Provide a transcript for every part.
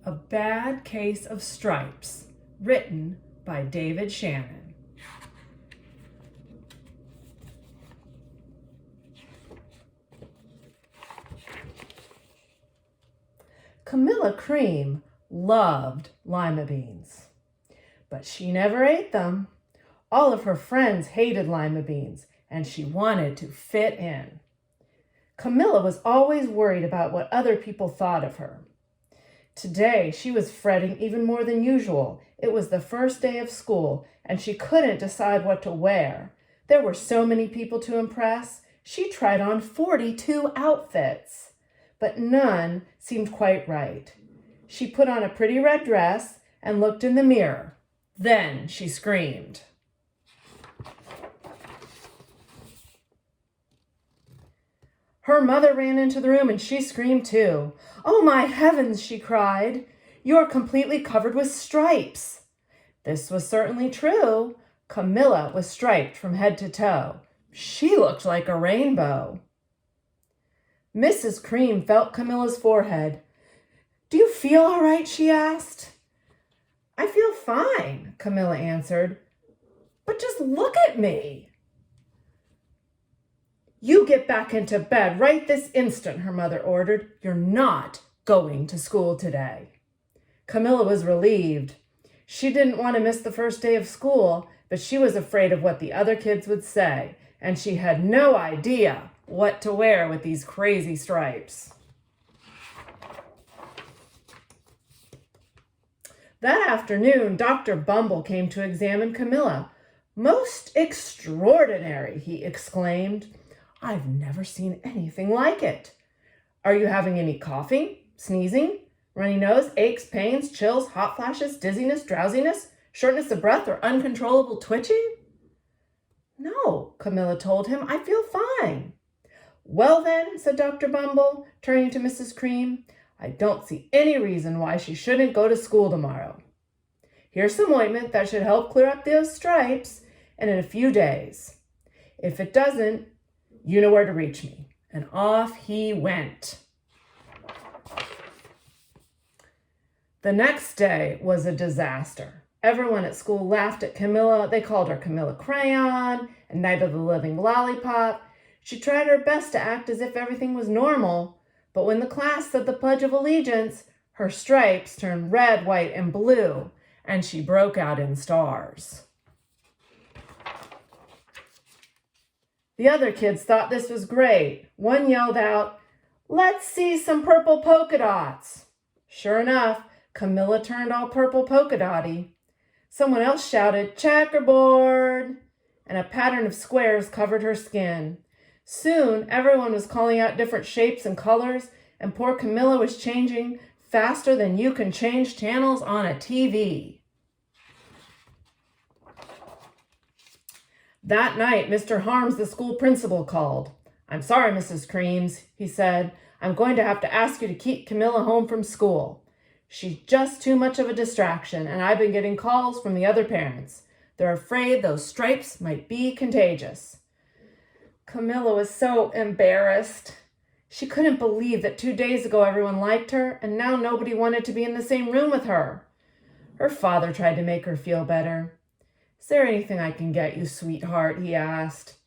A Bad Case of Stripes, written by David Shannon. Camilla Cream loved lima beans, but she never ate them. All of her friends hated lima beans, and she wanted to fit in. Camilla was always worried about what other people thought of her. Today, she was fretting even more than usual. It was the first day of school, and she couldn't decide what to wear. There were so many people to impress. She tried on 42 outfits, but none seemed quite right. She put on a pretty red dress and looked in the mirror. Then she screamed. Her mother ran into the room and she screamed too. "Oh my heavens," she cried. "You're completely covered with stripes." This was certainly true. Camilla was striped from head to toe. She looked like a rainbow. Mrs. Cream felt Camilla's forehead. "Do you feel all right?" she asked. "I feel fine," Camilla answered. "But just look at me." "You get back into bed right this instant," her mother ordered. "You're not going to school today." Camilla was relieved. She didn't want to miss the first day of school, but she was afraid of what the other kids would say, and she had no idea what to wear with these crazy stripes. That afternoon, Dr. Bumble came to examine Camilla. "Most extraordinary," he exclaimed. "I've never seen anything like it. Are you having any coughing, sneezing, runny nose, aches, pains, chills, hot flashes, dizziness, drowsiness, shortness of breath, or uncontrollable twitching?" "No," Camilla told him. "I feel fine." "Well then," said Dr. Bumble, turning to Mrs. Cream, "I don't see any reason why she shouldn't go to school tomorrow. Here's some ointment that should help clear up those stripes, and in a few days. If it doesn't, you know where to reach me." And off he went. The next day was a disaster. Everyone at school laughed at Camilla. They called her Camilla Crayon and Night of the Living Lollipop. She tried her best to act as if everything was normal, but when the class said the Pledge of Allegiance, her stripes turned red, white, and blue, and she broke out in stars. The other kids thought this was great. One yelled out, "Let's see some purple polka dots." Sure enough, Camilla turned all purple polka dotty. Someone else shouted, "Checkerboard," and a pattern of squares covered her skin. Soon, everyone was calling out different shapes and colors, and poor Camilla was changing faster than you can change channels on a TV. That night, Mr. Harms, the school principal, called. "I'm sorry, Mrs. Creams," he said. "I'm going to have to ask you to keep Camilla home from school. She's just too much of a distraction, and I've been getting calls from the other parents. They're afraid those stripes might be contagious." Camilla was so embarrassed. She couldn't believe that 2 days ago everyone liked her, and now nobody wanted to be in the same room with her. Her father tried to make her feel better. "Is there anything I can get you, sweetheart?" he asked.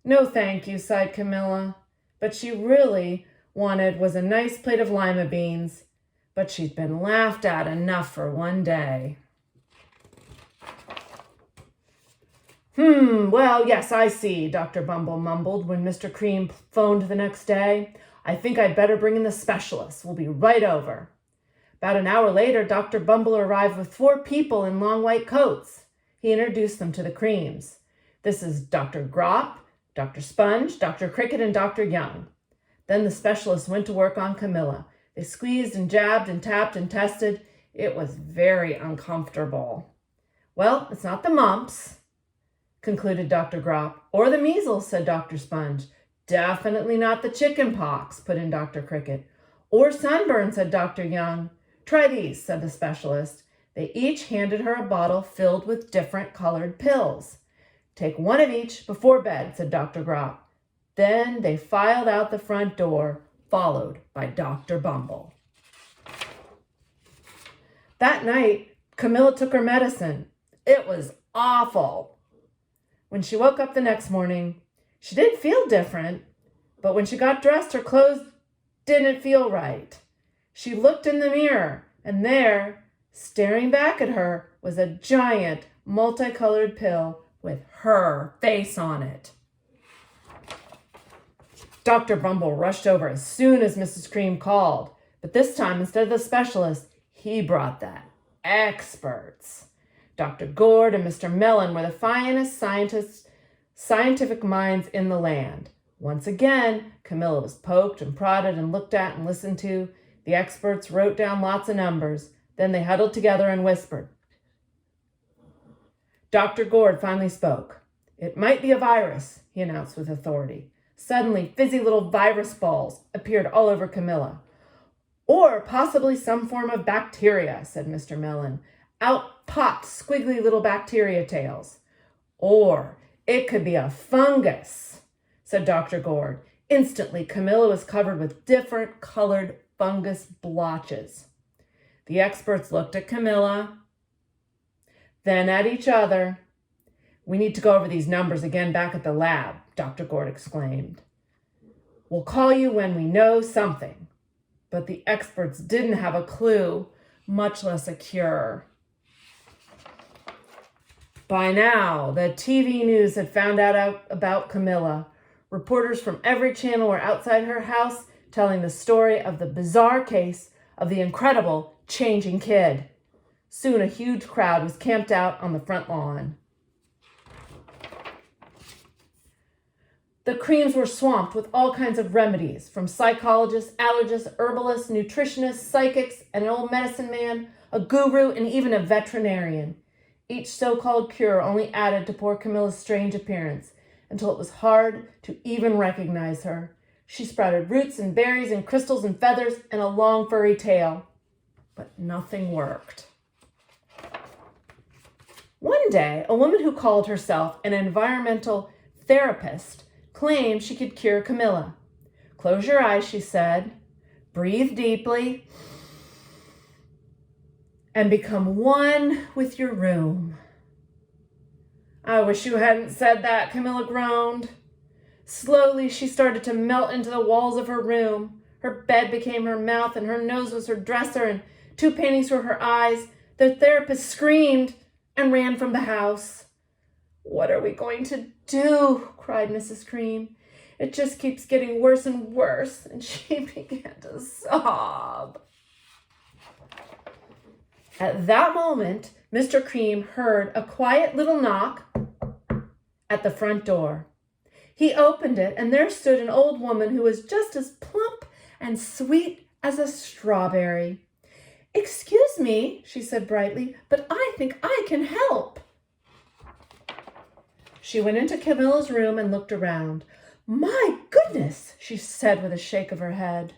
"No, thank you," sighed Camilla. But she really wanted was a nice plate of lima beans. But she'd been laughed at enough for one day. Well, yes, I see," Dr. Bumble mumbled when Mr. Cream phoned the next day. "I think I'd better bring in the specialist. We'll be right over." About an hour later, Dr. Bumble arrived with 4 people in long white coats. He introduced them to the Creams. "This is Dr. Grop, Dr. Sponge, Dr. Cricket, and Dr. Young." Then the specialist went to work on Camilla. They squeezed and jabbed and tapped and tested. It was very uncomfortable. "Well, it's not the mumps," concluded Dr. Grop. "Or the measles," said Dr. Sponge. "Definitely not the chicken pox," put in Dr. Cricket. "Or sunburn," said Dr. Young. "Try these," said the specialist. They each handed her a bottle filled with different colored pills. "Take one of each before bed," said Dr. Grop. Then they filed out the front door, followed by Dr. Bumble. That night, Camilla took her medicine. It was awful. When she woke up the next morning, she did feel different, but when she got dressed, her clothes didn't feel right. She looked in the mirror, and there, staring back at her, was a giant, multicolored pill with her face on it. Dr. Bumble rushed over as soon as Mrs. Cream called, but this time, instead of the specialist, he brought the experts. Dr. Gord and Mr. Mellon were the finest scientific minds in the land. Once again, Camilla was poked and prodded and looked at and listened to. The experts wrote down lots of numbers. Then they huddled together and whispered. Dr. Gord finally spoke. "It might be a virus," he announced with authority. Suddenly, fizzy little virus balls appeared all over Camilla. "Or possibly some form of bacteria," said Mr. Mellon. "Out popped squiggly little bacteria tails." "Or it could be a fungus," said Dr. Gord. Instantly, Camilla was covered with different colored fungus blotches. The experts looked at Camilla, then at each other. "We need to go over these numbers again back at the lab," Dr. Gord exclaimed. "We'll call you when we know something." But the experts didn't have a clue, much less a cure. By now, the TV news had found out about Camilla. Reporters from every channel were outside her house telling the story of the bizarre case of the incredible changing kid. Soon a huge crowd was camped out on the front lawn. The Creams were swamped with all kinds of remedies, from psychologists, allergists, herbalists, nutritionists, psychics, an old medicine man, a guru, and even a veterinarian. Each so-called cure only added to poor Camilla's strange appearance, until it was hard to even recognize her. She sprouted roots and berries and crystals and feathers and a long furry tail. But nothing worked. One day, a woman who called herself an environmental therapist claimed she could cure Camilla. "Close your eyes," she said. "Breathe deeply and become one with your room." "I wish you hadn't said that," Camilla groaned. Slowly, she started to melt into the walls of her room. Her bed became her mouth, and her nose was her dresser, and 2 paintings were her eyes. The therapist screamed and ran from the house. "What are we going to do?" cried Mrs. Cream. "It just keeps getting worse and worse," and she began to sob. At that moment, Mr. Cream heard a quiet little knock at the front door. He opened it, and there stood an old woman who was just as plump and sweet as a strawberry. "Excuse me," she said brightly, "but I think I can help." She went into Camilla's room and looked around. "My goodness," she said with a shake of her head.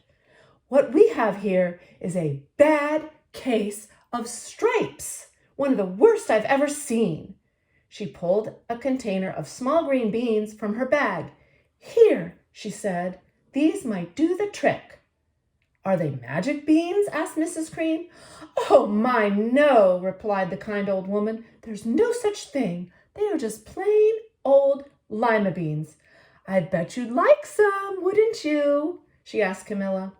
"What we have here is a bad case of stripes, one of the worst I've ever seen." She pulled a container of small green beans from her bag. "Here," she said, "these might do the trick." "Are they magic beans?" asked Mrs. Cream. "Oh my, no," replied the kind old woman. "There's no such thing. They are just plain old lima beans." "I bet you'd like some, wouldn't you?" she asked Camilla.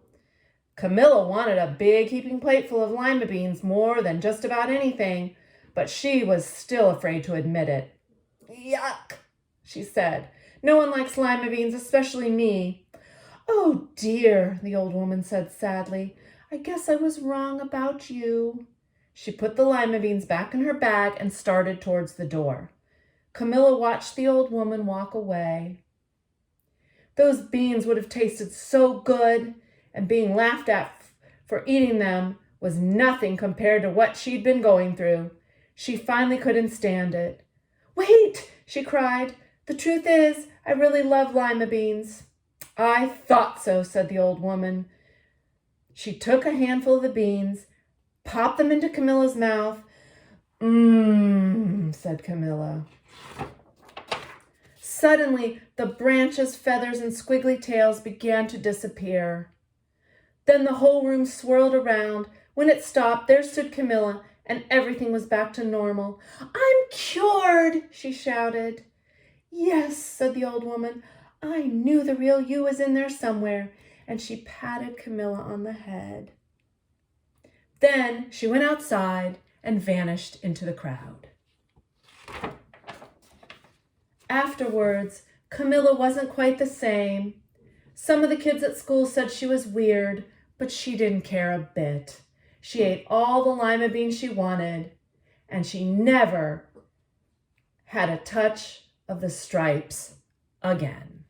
Camilla wanted a big heaping plate full of lima beans more than just about anything, but she was still afraid to admit it. "Yuck," she said. "No one likes lima beans, especially me." "Oh dear," the old woman said sadly. "I guess I was wrong about you." She put the lima beans back in her bag and started towards the door. Camilla watched the old woman walk away. Those beans would have tasted so good, and being laughed at for eating them was nothing compared to what she'd been going through. She finally couldn't stand it. "Wait," she cried. "The truth is, I really love lima beans." "I thought so," said the old woman. She took a handful of the beans, popped them into Camilla's mouth. "Mmm," said Camilla. Suddenly, the branches, feathers, and squiggly tails began to disappear. Then the whole room swirled around When it stopped, there stood Camilla, and everything was back to normal. "I'm cured," she shouted. "Yes," said the old woman. "I knew the real you was in there somewhere," and she patted Camilla on the head. Then she went outside and vanished into the crowd. Afterwards, Camilla wasn't quite the same. Some of the kids at school said she was weird, but she didn't care a bit. She ate all the lima beans she wanted, and she never had a touch of the stripes again.